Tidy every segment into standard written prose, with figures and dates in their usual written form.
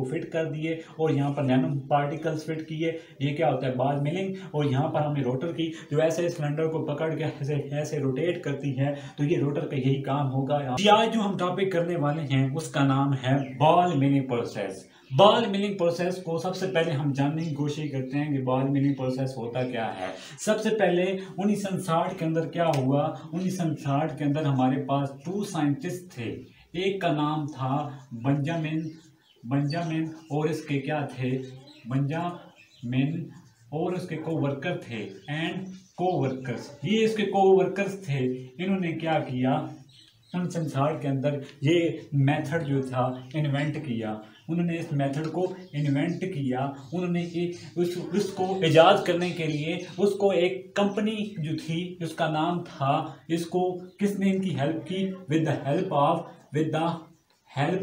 Fit कर दिए और यहाँ पर नैनो पार्टिकल्स फिट किए। ये क्या होता है, बॉल मिलिंग। और यहाँ पर हमने रोटर की जो ऐसे सिलेंडर को पकड़ के ऐसे ऐसे रोटेट करती है, तो ये रोटर का यही काम होगा। आज जो हम टॉपिक करने वाले हैं उसका नाम है ball milling process. Ball milling process को सबसे पहले हम जानने की कोशिश करते हैं कि बॉल मिलिंग प्रोसेस होता क्या है। सबसे पहले 1960 के अंदर क्या हुआ, 1960 के अंदर हमारे पास 2 साइंटिस्ट थे। एक का नाम था बेंजामिन और इसके क्या थे, बेंजामिन और उसके कोवर्कर थे एंड कोवर्कर्स। ये इसके कोवर्कर्स थे। इन्होंने क्या किया, 1960 के अंदर ये मेथड जो था इन्वेंट किया। उन्होंने इस मेथड को इन्वेंट किया। उन्होंने उसको इजाद करने के लिए उसको एक कंपनी जो थी उसका नाम था, इसको किसने इनकी हेल्प की, विद द हेल्प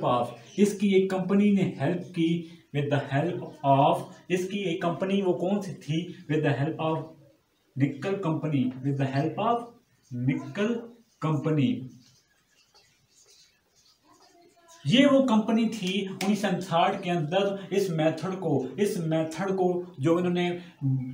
ऑफ इसकी एक कंपनी ने हेल्प की, विद द हेल्प ऑफ इसकी एक कंपनी, वो कौन सी थी, विद द हेल्प ऑफ निकल company, with the help of निकल कंपनी। ये वो कंपनी थी 1960 के अंदर। इस मेथड को जो इन्होंने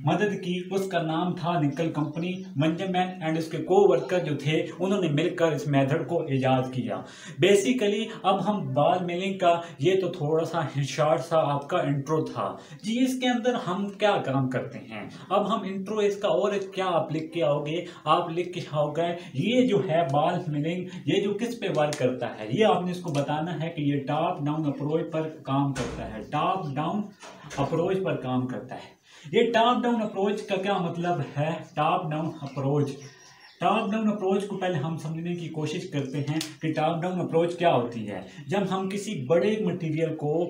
मदद की उसका नाम था निकल कंपनी। बेंजामिन एंड उसके कोवर्कर जो थे उन्होंने मिलकर इस मेथड को इजाद किया। बेसिकली अब हम बॉल मिलिंग का, ये तो थोड़ा सा शॉर्ट सा आपका इंट्रो था जी। इसके अंदर हम क्या काम करते हैं, अब हम इंट्रो इसका और क्या आप लिख के आओगे, आप लिख के आओगे ये जो है बॉल मिलिंग, ये जो किस पे वर्क करता है, ये आपने इसको बताना है कि ये टॉप डाउन अप्रोच पर काम करता है। टॉप डाउन अप्रोच पर काम करता है। ये टॉप डाउन अप्रोच का क्या मतलब है, टॉप डाउन अप्रोच को पहले हम समझने की कोशिश करते हैं कि टॉप डाउन अप्रोच क्या होती है। जब हम किसी बड़े मटेरियल को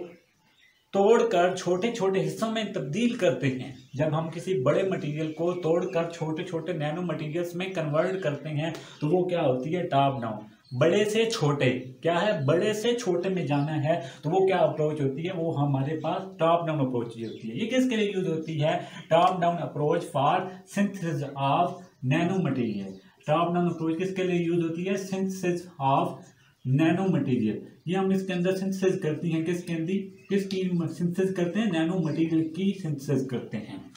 तोड़कर छोटे छोटे हिस्सों में तब्दील करते हैं, जब हम किसी बड़े मटेरियल को तोड़कर छोटे छोटे नैनो मटेरियल्स में कन्वर्ट करते हैं, तो वो क्या होती है, टॉप डाउन। बड़े से छोटे, क्या है, बड़े से छोटे में जाना है, तो वो क्या अप्रोच होती है, वो हमारे पास टॉप डाउन अप्रोच होती है। ये किसके लिए यूज होती है, top down approach for synthesis of nano material. Top down approach किसके लिए यूज होती है, सिंथेसिस ऑफ नैनो मटेरियल। ये हम इसके अंदर सिंथेसिस करती हैं, किसकी सिंथेसिस करते हैं, नैनो मटेरियल की सिंथेसिस करते हैं।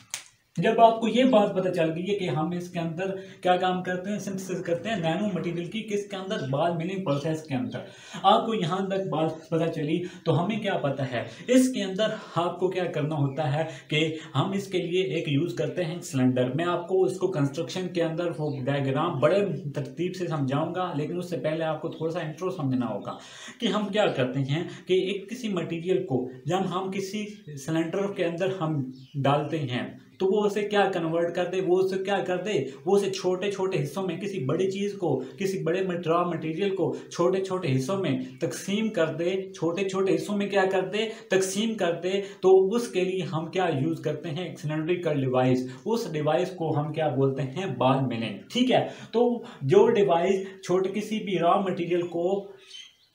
जब आपको ये बात पता चल गई है कि हम इसके अंदर क्या काम करते हैं, सिंथेसिस करते हैं नैनो मटेरियल की, किसके अंदर, बॉल मिलिंग प्रोसेस के अंदर। आपको यहाँ तक बात पता चली, तो हमें क्या पता है, इसके अंदर आपको क्या करना होता है कि हम इसके लिए एक यूज़ करते हैं सिलेंडर। मैं आपको इसको कंस्ट्रक्शन के अंदर वो डायग्राम बड़े तरतीब से समझाऊंगा, लेकिन उससे पहले आपको थोड़ा सा इंट्रो समझना होगा कि हम क्या करते हैं कि एक किसी मटीरियल को जब हम किसी सिलेंडर के अंदर हम डालते हैं, तो वो उसे क्या कन्वर्ट कर दे, वो उसे छोटे छोटे हिस्सों में, किसी बड़ी चीज़ को, किसी बड़े रॉ मटेरियल को छोटे छोटे हिस्सों में तकसीम कर दे, छोटे छोटे हिस्सों में क्या कर दे, तकसीम कर दे। तो उसके लिए हम क्या यूज़ करते हैं, एक सिलेंड्रिकल डिवाइस। उस डिवाइस को हम क्या बोलते हैं, बॉल मिलिंग। ठीक है, तो जो डिवाइस किसी भी रॉ मटेरियल को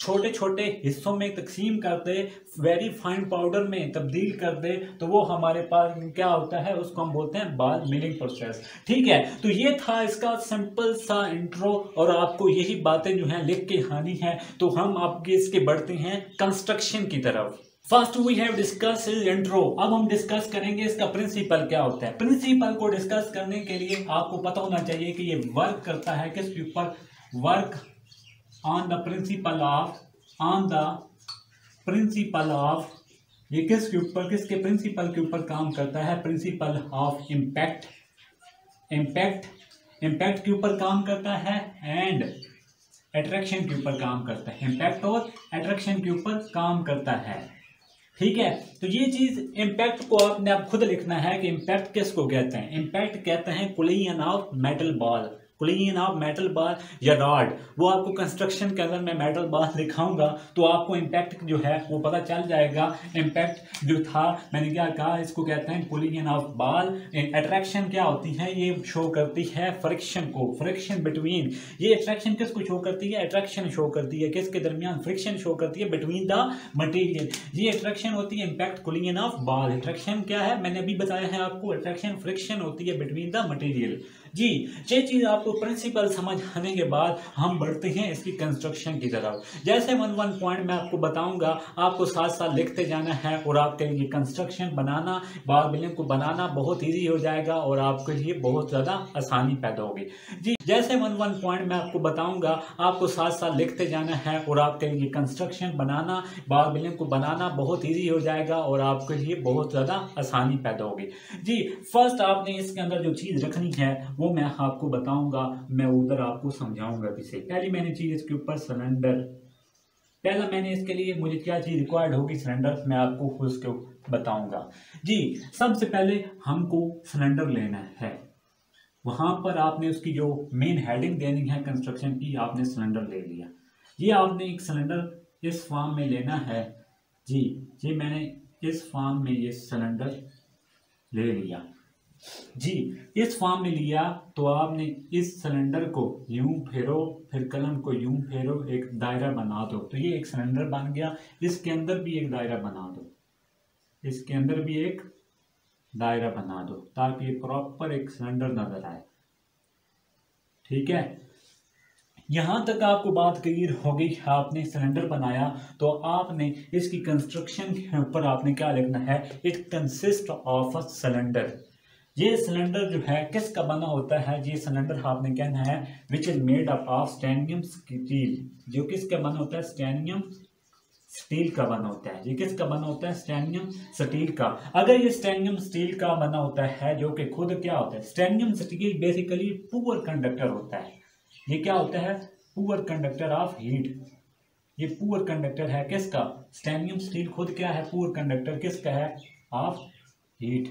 छोटे छोटे हिस्सों में तकसीम कर दे, वेरी फाइन पाउडर में तब्दील कर दे, तो वो हमारे पास क्या होता है, उसको हम बोलते हैं बॉल मिलिंग प्रोसेस। ठीक है, तो ये था इसका सिंपल सा इंट्रो, और आपको यही बातें जो हैं लिख के आनी है। तो हम आपके इसके बढ़ते हैं कंस्ट्रक्शन की तरफ। First we have discuss intro. अब हम डिस्कस करेंगे इसका प्रिंसिपल क्या होता है। प्रिंसिपल को डिस्कस करने के लिए आपको पता होना चाहिए कि ये वर्क करता है किसके ऊपर, work on the principle of ये किसके प्रिंसिपल के ऊपर काम करता है, प्रिंसिपल ऑफ इम्पैक्ट के ऊपर काम करता है, एंड अट्रैक्शन के ऊपर काम करता है। इम्पैक्ट और अट्रैक्शन के ऊपर काम करता है। ठीक है, तो ये चीज इम्पैक्ट को आपने आप खुद लिखना है कि इम्पैक्ट किसको कहते हैं। इम्पैक्ट कहते हैं collision of metal ball, collision of metal ball या रॉड। वो आपको कंस्ट्रक्शन के अंदर मैं मेटल बॉल दिखाऊंगा, तो आपको इम्पैक्ट जो है वो पता चल जाएगा। इम्पैक्ट जो था, मैंने क्या कहा, इसको कहते हैं कोलिजन ऑफ बॉल। अट्रैक्शन क्या होती है, ये शो करती है फ्रिक्शन को, फ्रिक्शन बिटवीन। ये अट्रैक्शन किसको शो करती है, अट्रैक्शन शो करती है किसके दरमियान, फ्रिक्शन शो करती है बिटवीन द मटेरियल। ये अट्रैक्शन होती है impact collision of ball. Attraction क्या है, मैंने अभी बताया है आपको, अट्रैक्शन फ्रिक्शन होती है बिटवीन द मटेरियल। जी, ये चीज़ आपको प्रिंसिपल समझ आने के बाद हम बढ़ते हैं इसकी कंस्ट्रक्शन की तरफ। जैसे वन वन पॉइंट मैं आपको बताऊंगा, आपको साथ साथ लिखते जाना है और आपके लिए कंस्ट्रक्शन बनाना, वॉल बिल्डिंग को बनाना बहुत ईजी हो जाएगा और आपके लिए बहुत ज़्यादा आसानी पैदा होगी। जी, जैसे वन वन पॉइंट मैं आपको बताऊंगा, आपको साथ साथ लिखते जाना है और आपके लिए कंस्ट्रक्शन बनाना, वॉल बिल्डिंग को बनाना बहुत ईजी हो जाएगा और आपके लिए बहुत ज़्यादा आसानी पैदा होगी। जी, फर्स्ट आपने इसके अंदर जो चीज़ रखनी है वो मैं आपको बताऊंगा, मैं उधर आपको समझाऊंगा। इसे पहली मैंने चीज़ इसके ऊपर सिलेंडर, पहला मैंने इसके लिए मुझे क्या चीज़ रिक्वायर्ड होगी, सिलेंडर, मैं आपको उसको बताऊंगा। जी, सबसे पहले हमको सिलेंडर लेना है, वहां पर आपने उसकी जो मेन हेडिंग देनी है कंस्ट्रक्शन की, आपने सिलेंडर ले लिया। ये आपने एक सिलेंडर इस फॉर्म में लेना है। जी, ये मैंने इस फॉर्म में ये सिलेंडर ले लिया। जी, इस फॉर्म में लिया तो आपने इस सिलेंडर को यूं फेरो, फिर कलम को यूं फेरो, एक दायरा बना दो, तो ये एक सिलेंडर बन गया। इसके अंदर भी एक दायरा बना दो, इसके अंदर भी एक दायरा बना दो, ताकि ये प्रॉपर एक सिलेंडर नजर आए। ठीक है, यहां तक आपको बात क्लियर हो गई। आपने सिलेंडर बनाया तो आपने इसकी कंस्ट्रक्शन के ऊपर आपने क्या लिखना है, it consist of a cylinder. ये सिलेंडर जो है किसका बना होता है, ये सिलेंडर आपने कहना है which is made up of स्टैंडियम स्टील। जो किसका बना होता है, स्टैंडियम स्टील का बना होता है। ये किसका बना होता है, स्टैंडियम स्टील का। अगर ये स्टैंडियम स्टील का बना होता है, जो कि खुद क्या होता है, स्टैंडियम स्टील बेसिकली पुअर कंडक्टर होता है। ये क्या होता है, पुअर कंडक्टर ऑफ हीट। ये पुअर कंडक्टर है किसका, स्टैंडियम स्टील खुद क्या है, पुअर कंडक्टर किसका है, ऑफ हीट।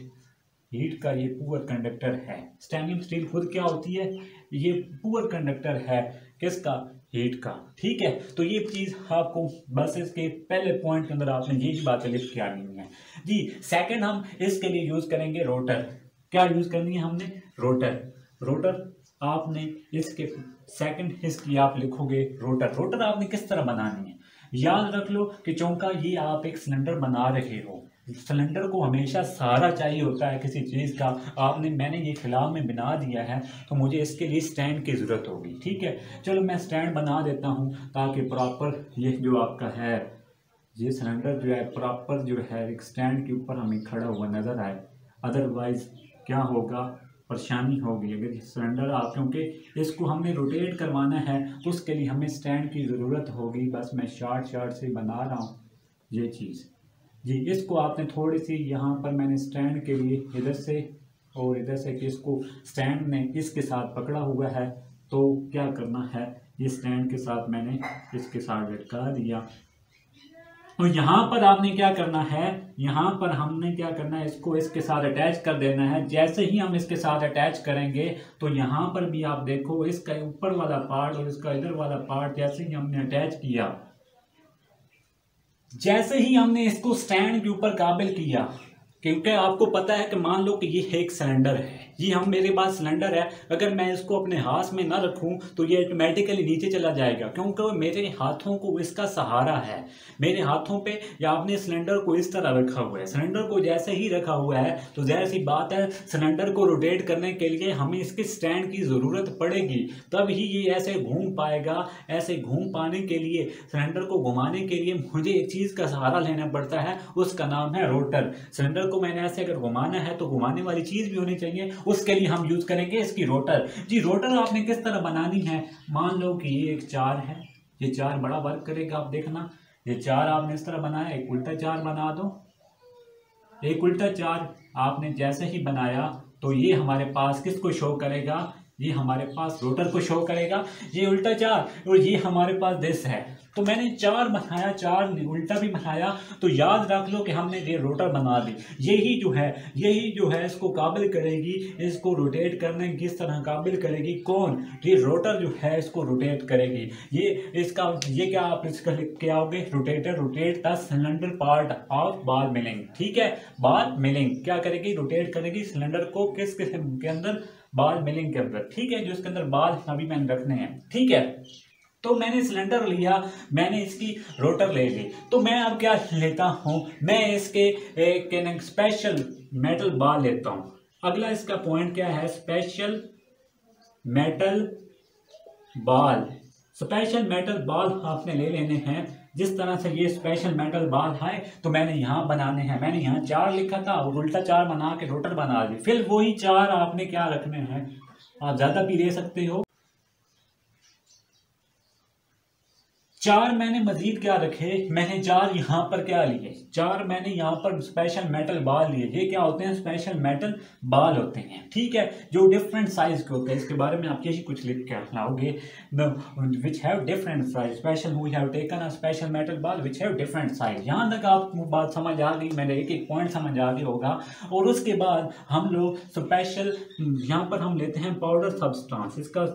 हीट का ये पुअर कंडक्टर है। स्टैंडियम स्टील खुद क्या होती है, ये पुअर कंडक्टर है किसका, हीट का। ठीक है, तो ये चीज आपको बस इसके पहले पॉइंट के अंदर आपने ये बातें लिख के आनी है। जी, सेकंड हम इसके लिए यूज करेंगे रोटर। क्या यूज करनी है हमने, रोटर। रोटर आपने इसके सेकंड इसकी आप लिखोगे रोटर। रोटर आपने किस तरह बनानी है, याद रख लो कि चौंका ये आप एक सिलेंडर बना रहे हो, सिलेंडर को हमेशा सहारा चाहिए होता है किसी चीज़ का। मैंने ये खिलाफ में बना दिया है तो मुझे इसके लिए स्टैंड की ज़रूरत होगी। ठीक है, चलो मैं स्टैंड बना देता हूँ ताकि प्रॉपर ये जो आपका है, ये सिलेंडर जो है प्रॉपर जो है एक स्टैंड के ऊपर हमें खड़ा हुआ नज़र आए। अदरवाइज क्या होगा, परेशानी होगी। अगर ये सिलेंडर आप, क्योंकि इसको हमने रोटेट करवाना है तो उसके लिए हमें स्टैंड की ज़रूरत होगी। बस मैं शार्ट से बना रहा हूँ ये चीज़। जी, इसको आपने थोड़ी सी यहाँ पर मैंने स्टैंड के लिए इधर से और इधर से कि इसको स्टैंड ने इसके साथ पकड़ा हुआ है, तो क्या करना है, ये स्टैंड के साथ मैंने इसके साथ लटका दिया। तो यहाँ पर आपने क्या करना है, यहाँ पर हमने क्या करना है, इसको इसके साथ अटैच कर देना है। जैसे ही हम इसके साथ अटैच करेंगे तो यहाँ पर भी आप देखो इसका ऊपर वाला पार्ट और इसका इधर वाला पार्ट जैसे ही हमने अटैच किया, जैसे ही हमने इसको स्टैंड के ऊपर काबिल किया, क्योंकि आपको पता है कि मान लो कि ये एक सिलेंडर है, ये हम मेरे पास सिलेंडर है, अगर मैं इसको अपने हाथ में ना रखूं तो ये ऑटोमेटिकली नीचे चला जाएगा, क्योंकि मेरे हाथों को इसका सहारा है। मेरे हाथों पे या आपने सिलेंडर को इस तरह रखा हुआ है, सिलेंडर को जैसे ही रखा हुआ है तो जाहिर सी बात है सिलेंडर को रोटेट करने के लिए हमें इसके स्टैंड की ज़रूरत पड़ेगी, तब ही ये ऐसे घूम पाएगा। ऐसे घूम पाने के लिए, सिलेंडर को घुमाने के लिए मुझे एक चीज़ का सहारा लेना पड़ता है, उसका नाम है रोटर। सिलेंडर को मैंने ऐसे अगर घुमाना है तो घुमाने वाली चीज़ भी होनी चाहिए, उसके लिए हम यूज करेंगे इसकी रोटर। जी, रोटर आपने किस तरह बनानी है, मान लो कि ये एक चार है, ये चार बड़ा वर्क करेगा। आप देखना, ये चार आपने इस तरह बनाया, एक उल्टा चार बना दो। एक उल्टा चार आपने जैसे ही बनाया तो ये हमारे पास किसको शो करेगा, ये हमारे पास रोटर को शो करेगा। ये उल्टा चार और ये हमारे पास दिस है, तो मैंने चार बनाया, चार उल्टा भी बनाया, तो याद रख लो कि हमने ये रोटर बना दी। यही जो है इसको काबिल करेगी, इसको रोटेट करने किस तरह काबिल करेगी, कौन, ये रोटर जो है इसको रोटेट करेगी। ये क्या आप इसका लिख के आओगे, rotate the cylinder part of ball milling. ठीक है, बॉल मिलिंग क्या करेगी, रोटेट करेगी सिलेंडर को किस किस्म के अंदर, बॉल मिलिंग के अंदर। ठीक है, जो इसके अंदर बॉल अभी मैंने रखने हैं। ठीक है, तो मैंने सिलेंडर लिया, मैंने इसकी रोटर ले ली, तो मैं अब क्या लेता हूं, मैं इसके एक स्पेशल मेटल बाल लेता हूं। अगला इसका पॉइंट क्या है, special metal ball, special metal ball आपने ले लेने हैं। जिस तरह से ये स्पेशल मेटल बॉल है तो मैंने यहाँ बनाने हैं। मैंने यहाँ 4 लिखा था और उल्टा 4 बना के टोटल बना दी। फिर वही 4 आपने क्या रखने हैं, आप ज़्यादा भी ले सकते हो। 4 मैंने मजीद क्या रखे, मैंने 4 यहाँ पर क्या लिए, 4 मैंने यहाँ पर स्पेशल मेटल बॉल लिए। ये क्या होते हैं, स्पेशल मेटल बॉल होते हैं, ठीक है, जो डिफरेंट साइज के होते हैं। इसके बारे में आप यही कुछ लिख के लाओगे, which have different size, special we have taken a special metal ball which have different size. यहाँ तक आपको बात समझ आ गई, मैंने एक एक पॉइंट समझ आ गया होगा। और उसके बाद हम लोग स्पेशल यहाँ पर हम लेते हैं पाउडर सब्सटेंस। इसका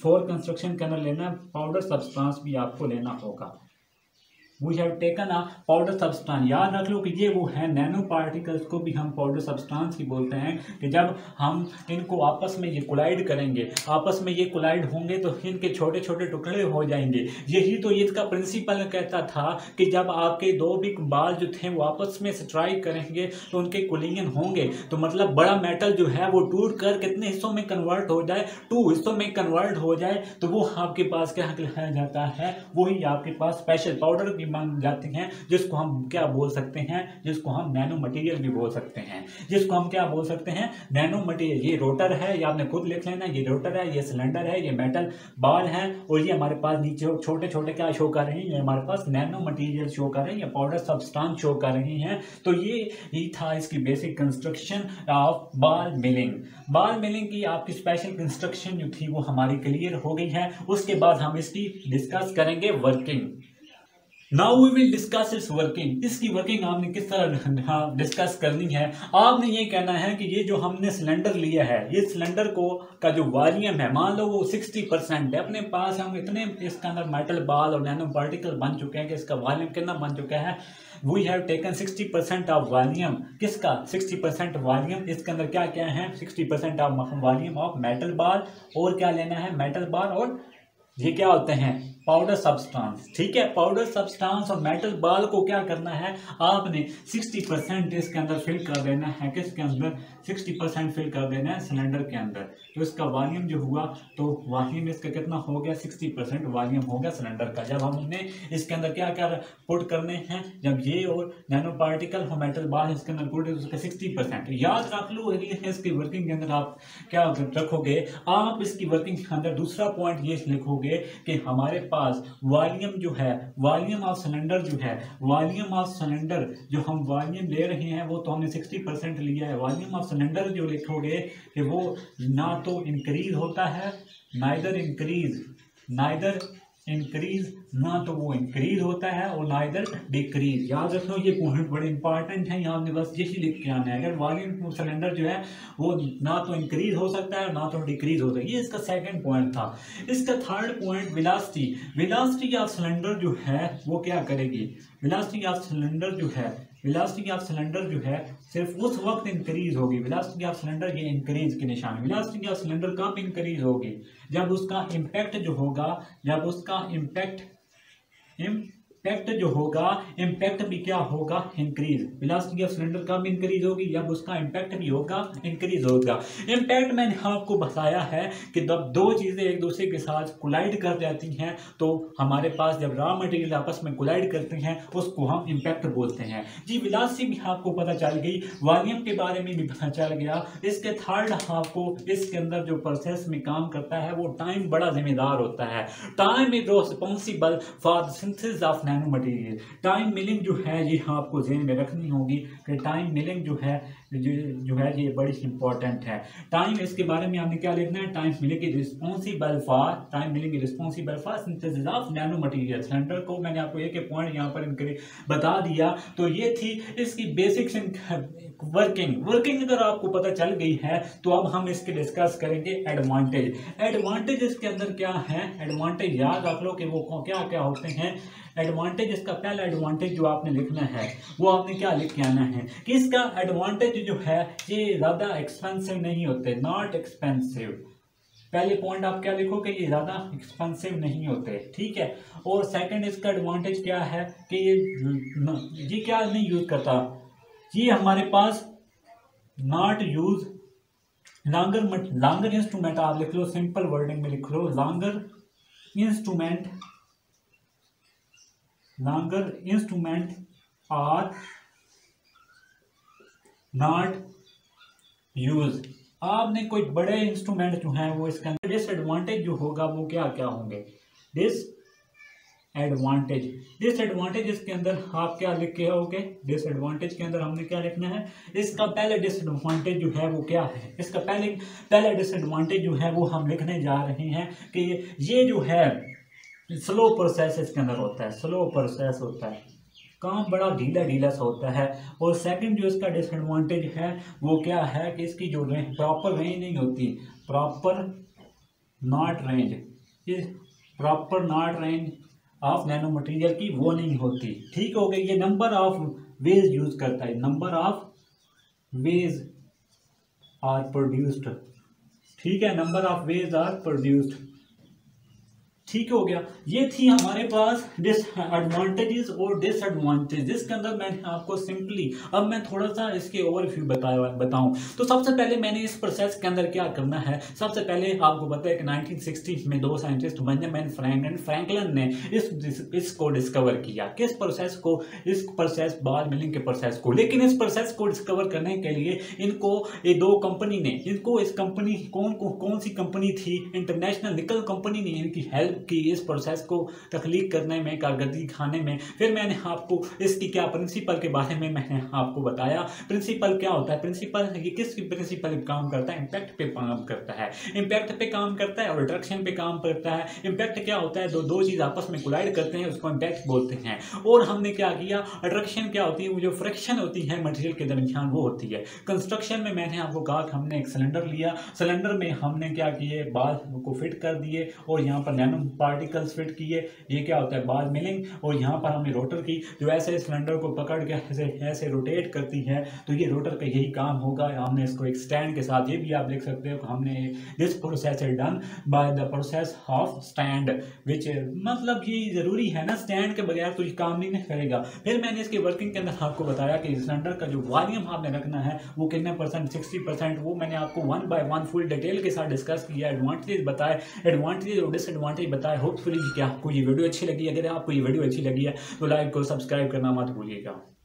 फॉर कंस्ट्रक्शन के अंदर लेना पाउडर सब्सटेंस भी आपको लेना होगा। We have taken a powder substance, याद रख लो कि ये वो है नैनो पार्टिकल्स को भी हम पाउडर सब्सटेंस ही बोलते हैं। कि जब हम इनको आपस में ये कोलाइड करेंगे, आपस में ये कोलाइड होंगे तो इनके छोटे छोटे टुकड़े हो जाएंगे। यही तो इसका प्रिंसिपल कहता था कि जब आपके दो भी बाल जो थे वो आपस में स्ट्राइक करेंगे तो उनके कोलिजन होंगे, तो मतलब बड़ा मेटल जो है वो टूट कर कितने हिस्सों में कन्वर्ट हो जाए, 2 हिस्सों में कन्वर्ट हो जाए, तो वो आपके पास क्या कहलाया जाता है, वही आपके पास स्पेशल पाउडर भी मान जाते हैं, जिसको हम क्या बोल सकते हैं, जिसको हम नैनो मटेरियल भी बोल सकते हैं, जिसको हम क्या बोल सकते हैं, नैनो मटेरियल। ये रोटर है, ये आपने खुद लिख लेना, ये रोटर है, ये सिलेंडर है, ये मेटल बॉल है, और ये हमारे पास नीचे छोटे छोटे क्या शो कर रहे हैं, ये हमारे पास नैनो मटेरियल शो कर रहे हैं, या पाउडर सब्सटेंस शो कर रही हैं। तो ये था इसकी basic construction of ball milling. Ball milling की आपकी स्पेशल कंस्ट्रक्शन जो थी वो हमारी क्लियर हो गई है। उसके बाद हम इसकी डिस्कस करेंगे working. Now we will discuss its working. इसकी वर्किंग आपने किस तरह डिस्कस करनी है। आपने ये कहना है कि ये जो हमने सिलेंडर लिया है, ये सिलेंडर को का जो वॉल्यूम है, मान लो वो 60% है, अपने पास हम इतने इसके अंदर मेटल बॉल और नैनो पार्टिकल बन चुके हैं कि इसका वॉल्यूम कितना बन चुका है, we have taken 60% of volume. किसका 60% वॉल्यूम, इसके अंदर क्या क्या है, 60% of volume of metal ball, और क्या लेना है, मेटल बॉल, और ये क्या होते हैं, पाउडर सब्सटेंस, ठीक है। पाउडर सब्सटेंस और मेटल बॉल को क्या करना है, आपने 60% इसके अंदर फिल कर देना है। किसके अंदर, 60% फिल कर देना है सिलेंडर के अंदर। तो इसका वॉल्यूम जो हुआ, तो वॉल्यूम इसका कितना हो गया, 60% वॉल्यूम हो गया सिलेंडर का। जब हमने इसके अंदर क्या क्या पुट करने हैं, जब ये और नैनो पार्टिकल और मेटल बॉल इसके अंदर पुट, उसका 60%। याद रख लो इसकी वर्किंग के अंदर आप क्या रखोगे, आप इसकी वर्किंग के अंदर दूसरा पॉइंट ये लिखोगे कि हमारे पास वॉल्यूम जो है, वॉल्यूम ऑफ सिलेंडर जो है, वॉल्यूम ऑफ सिलेंडर जो हम वॉल्यूम ले रहे हैं वो तो हमने 60% लिया है। वॉल्यूम ऑफ सिलेंडर जो लिखोगे कि वो ना तो इंक्रीज होता है, नाइदर इंक्रीज, ना तो वो इंक्रीज होता है और ना इधर डिक्रीज। याद रखो ये पॉइंट बड़े इंपॉर्टेंट है, यहाँ बस यही लिख के आना है। अगर वॉल्यूम सिलेंडर जो है वो ना तो इंक्रीज हो सकता है ना तो डिक्रीज हो सकता है। ये इसका सेकंड पॉइंट था। इसका third point velocity. Velocity of cylinder जो है वो क्या करेगी, वेलोसिटी ऑफ सिलेंडर जो है, वेलोसिटी ऑफ सिलेंडर जो है सिर्फ उस वक्त इंक्रीज होगी। वेलोसिटी ऑफ सिलेंडर ये इंक्रीज की निशान। वेलोसिटी ऑफ सिलेंडर कब इंक्रीज होगी, जब उसका इम्पैक्ट जो होगा, जब उसका इम्पैक्ट जो होगा, इम्पैक्ट भी क्या होगा, इंक्रीज। वेलोसिटी ऑफ सिलेंडर कब इंक्रीज होगी, जब उसका इम्पैक्ट भी होगा, इंक्रीज होगा। इम्पैक्ट मैंने आपको बताया है कि जब दो चीजें एक दूसरे के साथ कोलाइड कर जाती हैं तो हमारे पास जब रॉ मटेरियल आपस में कोलाइड करते हैं उसको हम इम्पैक्ट बोलते हैं। जी वेलोसिटी भी आपको पता चल गई, वॉल्यूम के बारे में भी पता चल गया। इसके थर्ड आपको इसके अंदर जो प्रोसेस में काम करता है वो टाइम बड़ा जिम्मेदार होता है। Time is responsible for the synthesis of nano material. Time milling जो है ये आपको ज़हन में रखनी होगी कि टाइम मिलिंग जो है ये बड़ी इंपॉर्टेंट है। टाइम, इसके बारे में आपने क्या लिखना है, time milling is responsible for synthesis of nano material. Cylinder को मैंने आपको एक पॉइंट यहाँ पर बता दिया। तो ये थी इसकी बेसिक्स वर्किंग अगर आपको पता चल गई है तो अब हम इसके डिस्कस करेंगे एडवांटेज इसके अंदर क्या है। एडवांटेज याद रख लो कि वो क्या क्या होते हैं। एडवांटेज, इसका पहला एडवांटेज जो आपने लिखना है वो आपने क्या लिख के आना है कि इसका एडवांटेज जो है ये ज़्यादा एक्सपेंसिव नहीं होते, नॉट एक्सपेंसिव। पहले पॉइंट आप क्या लिखोगे, ये ज़्यादा एक्सपेंसिव नहीं होते, ठीक है। और सेकंड इसका एडवांटेज क्या है कि ये क्या नहीं यूज़ करता, ये हमारे पास नॉट यूज लॉन्गर इंस्ट्रूमेंट आप लिख लो, सिंपल वर्डिंग में लिख लो, longer instrument are not use. आपने कोई बड़े इंस्ट्रूमेंट जो हैं वो इसके अंदर डिसएडवांटेज जो होगा वो क्या क्या होंगे, डिसएडवांटेज इसके अंदर आप क्या लिख के आओगे, डिसएडवांटेज के अंदर हमने क्या लिखना है, इसका पहले डिसएडवांटेज जो है वो क्या है, इसका पहले डिसएडवांटेज जो है वो हम लिखने जा रहे हैं कि ये जो है स्लो प्रोसेस इसके अंदर होता है, स्लो प्रोसेस होता है, काम बड़ा ढीला सा होता है। और सेकंड जो इसका डिसएडवांटेज है वो क्या है कि इसकी जो प्रॉपर रेंज नहीं होती, proper not range of nano material की वो नहीं होती। ठीक हो गई। ये नंबर ऑफ वेज यूज करता है, number of waves are produced, ठीक है, number of waves are produced, ठीक हो गया। ये थी हमारे पास डिसएडवांटेजेस और डिसएडवांटेज। इसके अंदर मैंने आपको सिंपली, अब मैं थोड़ा सा इसके ओवरव्यू बताऊं तो सबसे पहले मैंने इस प्रोसेस के अंदर क्या करना है, सबसे पहले आपको पता है कि 1960 में दो साइंटिस्ट बेंजामिन फ्रैंकलिन ने इसको डिस्कवर किया, किस प्रोसेस को, इस प्रोसेस बाल मिलिंग के प्रोसेस को। लेकिन इस प्रोसेस को डिस्कवर करने के लिए इनको ये दो कंपनी ने, इनको इस कंपनी कौन सी कंपनी थी, इंटरनेशनल निकल कंपनी ने इनकी हेल्प की इस प्रोसेस को तख्लीक करने में, कारकर्दगी दिखाने में। फिर मैंने आपको इसकी क्या प्रिंसिपल के बारे में मैंने आपको बताया। प्रिंसिपल क्या होता है, प्रिंसिपल ये किस प्रिंसिपल पे काम करता है, इम्पैक्ट पे काम करता है, इम्पैक्ट पे काम करता है और अट्रैक्शन पे काम करता है। इम्पैक्ट क्या होता है, दो चीज आपस में कोलाइड करते हैं, उसको इम्पैक्ट बोलते हैं। और हमने क्या किया, अट्रैक्शन क्या होती है, वो जो फ्रिक्शन होती है मटेरियल के दरमियान वो होती है। कंस्ट्रक्शन में मैंने आपको कहा कि हमने एक सिलेंडर लिया, सिलेंडर में हमने क्या किए, बाल को फिट कर दिए और यहाँ पर नैनो पार्टिकल्स फिट किए, ये क्या होता है बाल मिलिंग। और यहाँ पर हमने रोटर की, जो ऐसे सिलेंडर को पकड़ के ऐसे रोटेट करती है, तो ये रोटर का यही काम होगा। हमने इसको एक स्टैंड के साथ, ये भी आप लिख सकते हो, हमने this process is done by the process of stand, which मतलब ये जरूरी है ना, स्टैंड के बगैर तो ये काम नहीं करेगा। फिर मैंने इसके वर्किंग के अंदर आपको बताया कि सिलेंडर का जो वॉल्यूम आपने रखना है वो कितने परसेंट, 60%, वो मैंने आपको 1 by 1 फुल डिटेल के साथ डिस्कस किया, एडवांटेज बताए, एडवांटेज और डिसएडवांटेज बताए। होपफुली कि आपको ये वीडियो अच्छी लगी। अगर आपको ये वीडियो अच्छी लगी है तो लाइक और सब्सक्राइब करना मत भूलिएगा।